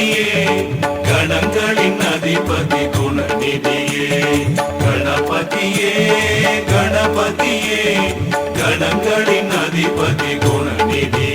கணபதியே கணங்களின் அதிபதி குணநிதியே கணபதியே கணபதியே கணங்களின் அதிபதி குணநிதியே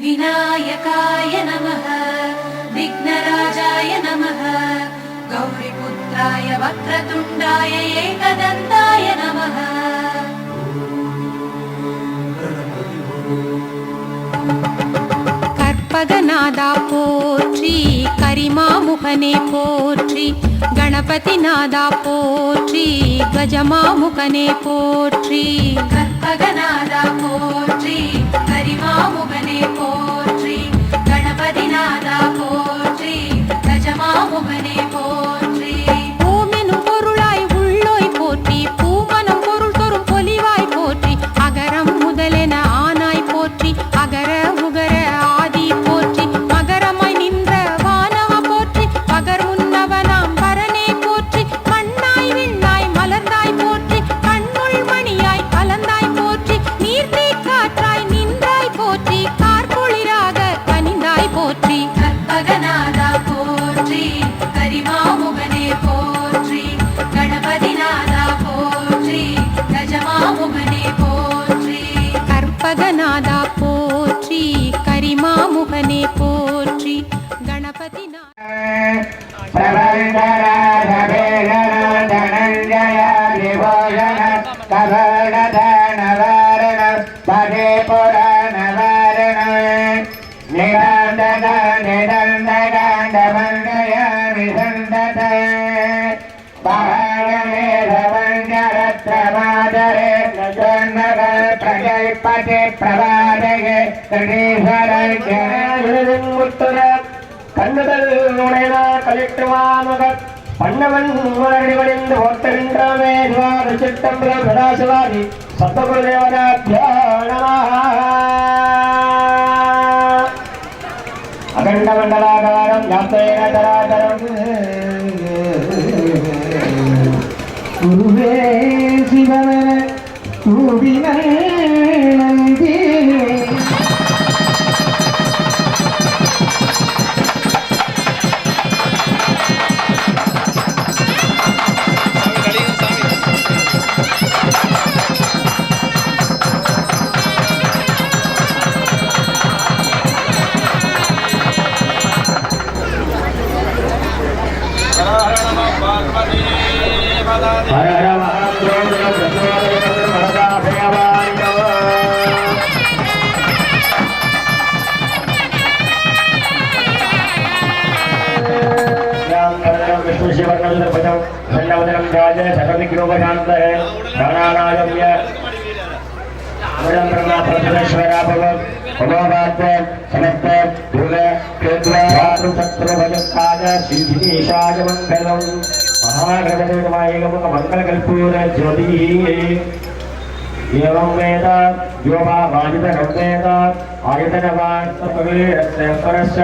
विनायकाय नमः, विघ्नराजाय नमः, गौरीपुत्राय वक्रतुण्डाय एकदन्ताय नमः। கற்பகநாதா போற்றி, கரிமாமுகனே போற்றி, கணபதிநாதா போற்றி, கஜமாமுகனே போற்றி. கற்பகநாதா போற்றி, கரிமாமுகனே போற்றி, கணபதிநாதா போற்றி, கஜமாமுகனே போற்றி. பூமெனும் பொருளாய் உள்ளோய் போற்றி, பூமனம் பொருள் தோறும் பொலிவாய் போற்றி, அகரம் முதலென ஆனாய் போற்றி, அகர உகர ஆதி போற்றி, மகரமாய் நின்ற வானவ போற்றி, பகர் முன்னவனாம் பரனே போற்றி, மண்ணாய் விண்ணாய் மலர்ந்தாய் போற்றி, கண்ணுள் மணியாய் கலந்தாய் போற்றி, நீர்த்தீ காற்றாய் நின்றாய் போற்றி, கார்குளிராக கனிந்தாய் போற்றி. கற்பகநாதா போற்றி, கரிமாமுகனே போற்றி, கணபதிநாதா போற்றி, கஜமாமுகனே போற்றி. கற்பகநாதா போற்றி, கரிமாமுகனே போற்றி, கணபதிநாதா. கண்ணுதல் நுழைவ கலிட்டுவாமுக பண்ணவன் மலடிவடிந்து ஓட்டுகின்றமே சிவாதி சித்தம்பிர சதாசிவாதி சத்தகுருதேவதாத்யா நமः. அகண்ட மண்டலாகாரம் யாத்தேன தராதரம் குருவே சிவன கூடினல் நந்தி. मंगलकल्पूर ज्योति एवं वेद यो वा वाजितनं वेद आयतनवान् परस्य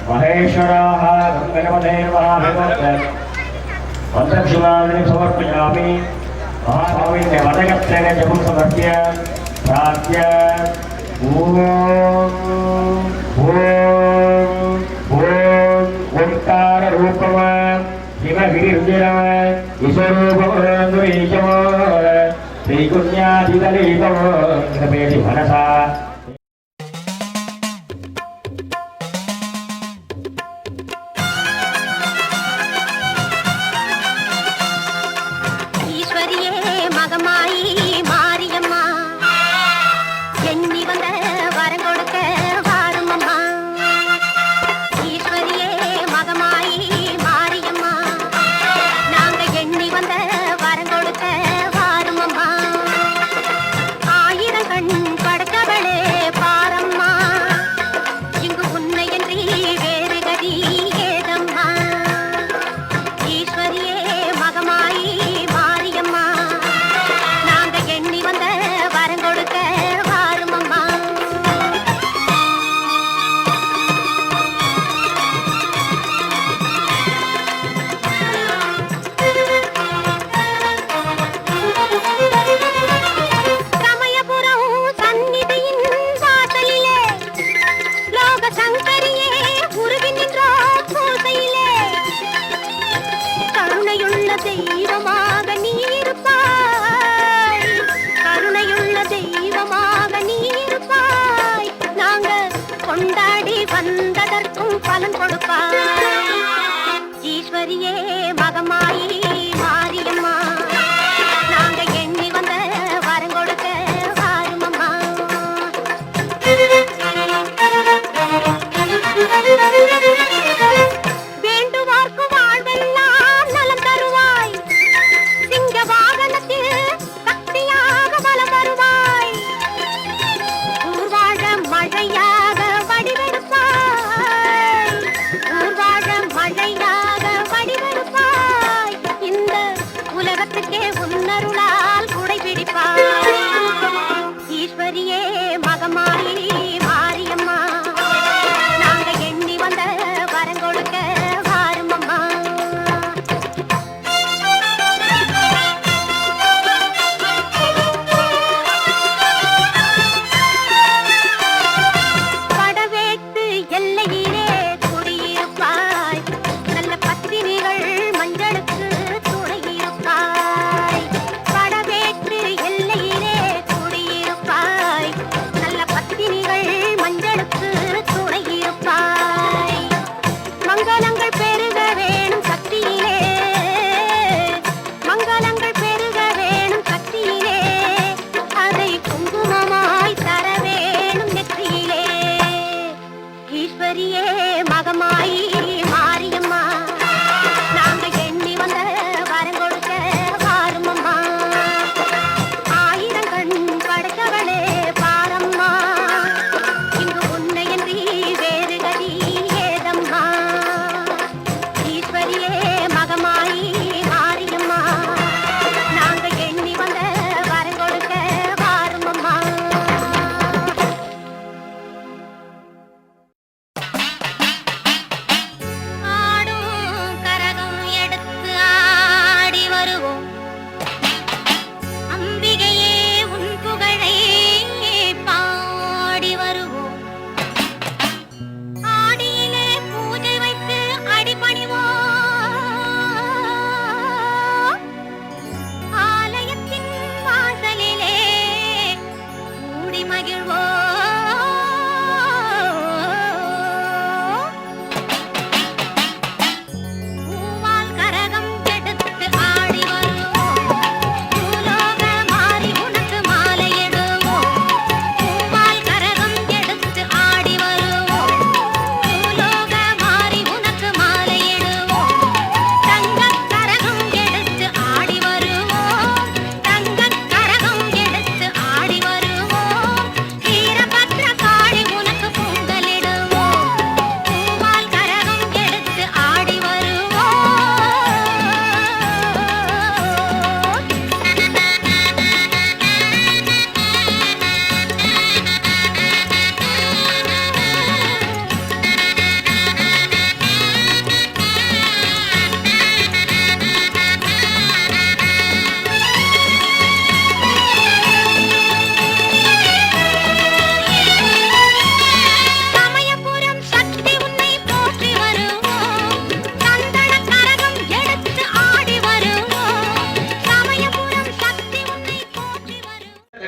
महेश्वराः गङ्गणपते महाभगवत् मंत्रशिवानि समर्पयामि। महाभाविने वदगत्तेन जपं समर्प्य प्रार्थ्य ॐ ओंकार रूपम शिवगिरिर्जनम ईश्वरूपम श्रीकुण्याधिकलितम कृपेति मनसा ஆயிரம் கண் படைத்தவளே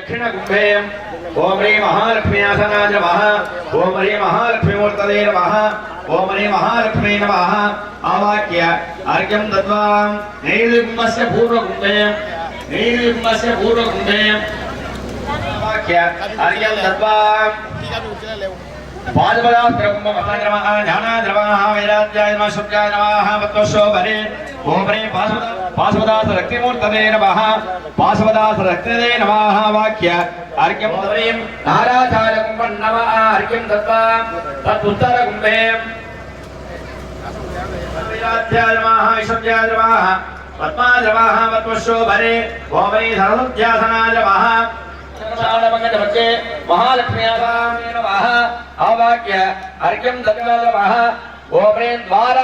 दक्षिण कुंभे ओम ह्रीं महालक्ष्मी आसनाय नमः ओम ह्रीं महालक्ष्मी मूर्तये नमः ओम ह्रीं महालक्ष्मी नमः आवाक्य अर्घ्यं दत्वा नैर्लिम्बस्य पूर्वकुंभे आवाक्य अर्घ्यं दत्वा पादपदास्त्रकुम्भमहाद्रवः ध्यानाद्रवः वैराग्याय नमः शुद्धाय नमः वत्वशोभरे ओम ह्रीं पाशुपदासरक्तिमूर्तये नमः पाशुपदासरक्तिये नमः वाक्य अर्घ्यं ह्रीं नाराचार्यकुम्भं नमः अर्घ्यं दत्वा तदुत्तरकुम्भे वैराग्याय नमः शुद्धाय नमः पद्माद्रवः वत्वशोभरे ओम ह्रीं सरस्वत्यासनाय नमः महालक्ष्मी नमः आवाक्य अर्घ्यं दत्वा नमः ओम ह्रीं द्वार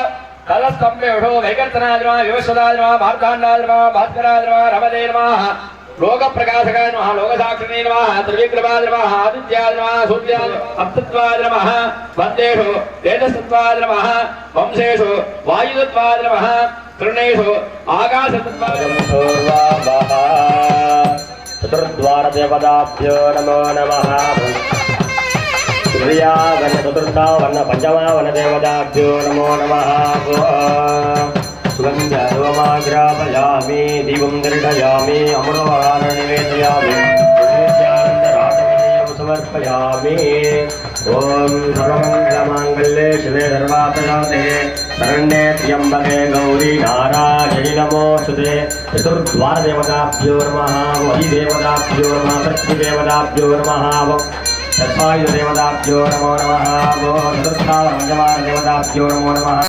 कलस्तंभेषु वैकर्तनाय नमः विवस्वदाय नमः मार्ताण्डाय नमः भास्कराय नमः रमते नमः लोकप्रकाशकाय नमः लोकसाक्षिणे नमः त्रिविक्रमाय नमः आदित्याय नमः सूर्याय अप्तत्वाय नमः वन्देषु तेजस्तत्वाय नमः वंशेषु वायुतत्वाय नमः तृणेषु आकाशतत्वाय नमः चतुर्द्वार देवताभ्यो नमो नमः तृतीया वर्ण चतुर्था वर्ण पंचमा वर्ण देवताभ्यो नमो नमः सुगन्धर्वमाग्रापयामि दीपं दर्शयामि अमृतवाहनं निवेदयामि समर्पयामि ओम सर्वमंगलमांगल्ये शिवे सर्वार्थसाधके शरण्ये त्र्यंबके गौरी नारायणि नमोस्तुते चतुर्द्वार देवताभ्यो नमः वही देवताभ्यो नमः शक्ति देवताभ्यो नमः तत्वायुध देवताभ्यो नमो नमः चतुर्था पंचमा देवताभ्यो नमो नमः।